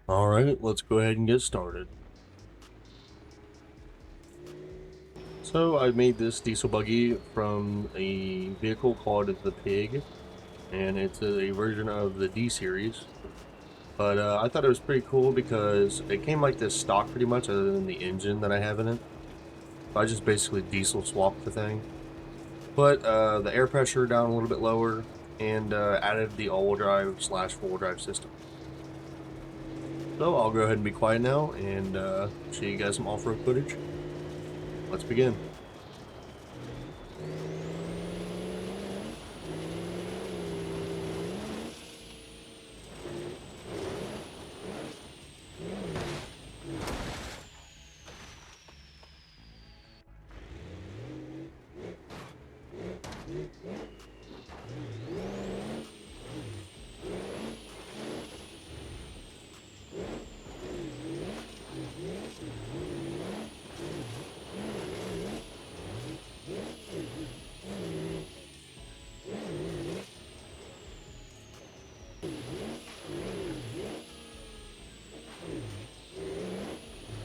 Alright, let's go ahead and get started. So I made this diesel buggy from a vehicle called the Pig, and it's a version of the D series. But I thought it was pretty cool because it came like this stock pretty much, other than the engine that I have in it. So I just basically diesel swapped the thing. Put the air pressure down a little bit lower, and added the all-wheel drive slash four-wheel drive system. So I'll go ahead and be quiet now and show you guys some off-road footage. Let's begin.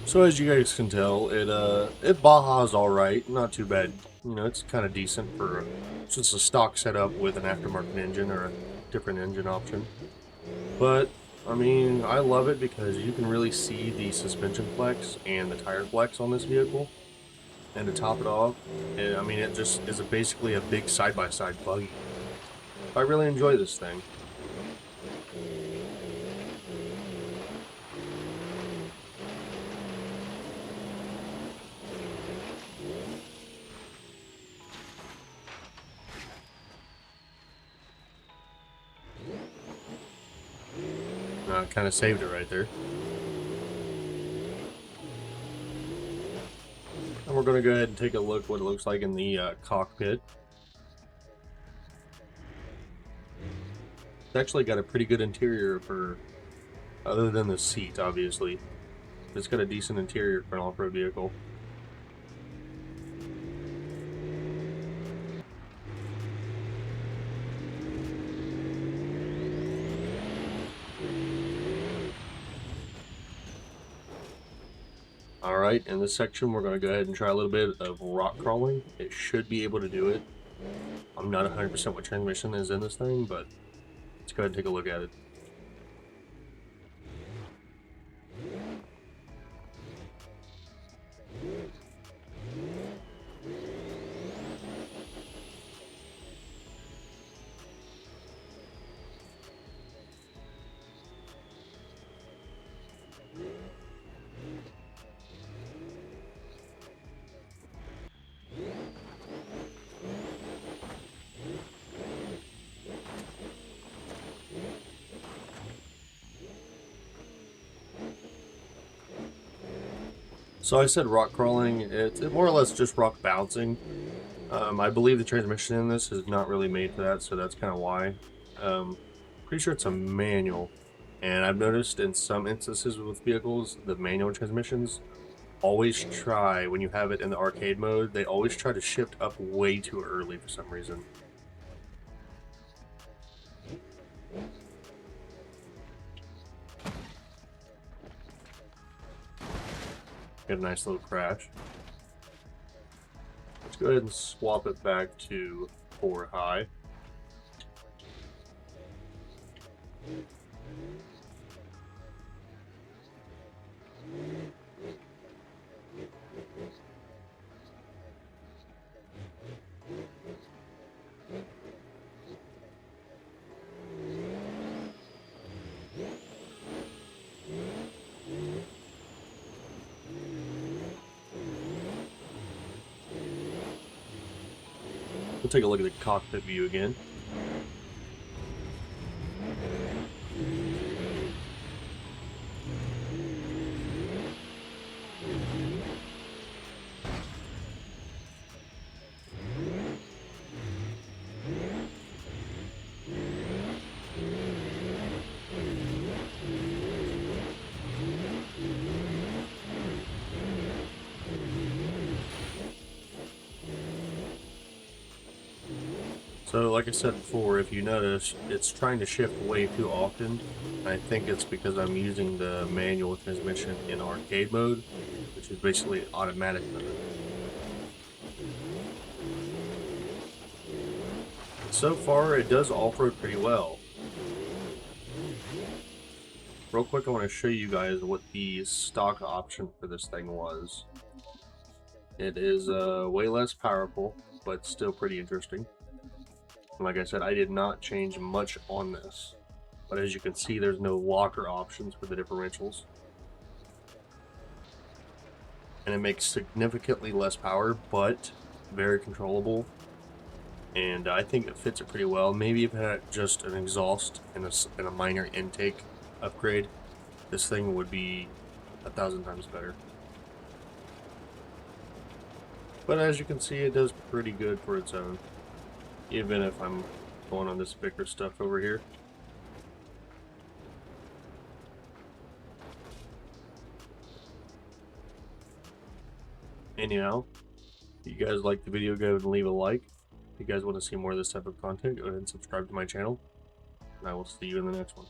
So as you guys can tell, it Baja's all right, not too bad. You know, it's kind of decent for just a stock setup with an aftermarket engine or a different engine option. But I mean, I love it because you can really see the suspension flex and the tire flex on this vehicle. And to top it off, I mean, it just is basically a big side-by-side buggy. I really enjoy this thing. Kind of saved it right there. And we're going to go ahead and take a look what it looks like in the cockpit. It's actually got a pretty good interior for, other than the seat, obviously. It's got a decent interior for an off-road vehicle. Alright, in this section we're going to go ahead and try a little bit of rock crawling. It should be able to do it. I'm not 100% what transmission is in this thing, but let's go ahead and take a look at it. So I said rock crawling, it's more or less just rock bouncing. I believe the transmission in this is not really made for that, so that's kind of why. Pretty sure it's a manual, and I've noticed in some instances with vehicles, the manual transmissions always try, when you have it in the arcade mode, they always try to shift up way too early for some reason. Get a nice little crash. Let's go ahead and swap it back to 4 high. We'll take a look at the cockpit view again. So like I said before, if you notice, it's trying to shift way too often. I think it's because I'm using the manual transmission in arcade mode, which is basically automatic mode. And so far, it does off-road pretty well. Real quick, I want to show you guys what the stock option for this thing was. It is way less powerful, but still pretty interesting. And like I said, I did not change much on this. But as you can see, there's no locker options for the differentials. And it makes significantly less power, but very controllable. And I think it fits it pretty well. Maybe if it had just an exhaust and a minor intake upgrade, this thing would be 1,000 times better. But as you can see, it does pretty good for its own. Even if I'm going on this bigger stuff over here. Anyhow, if you guys like the video, go ahead and leave a like. If you guys want to see more of this type of content, go ahead and subscribe to my channel. And I will see you in the next one.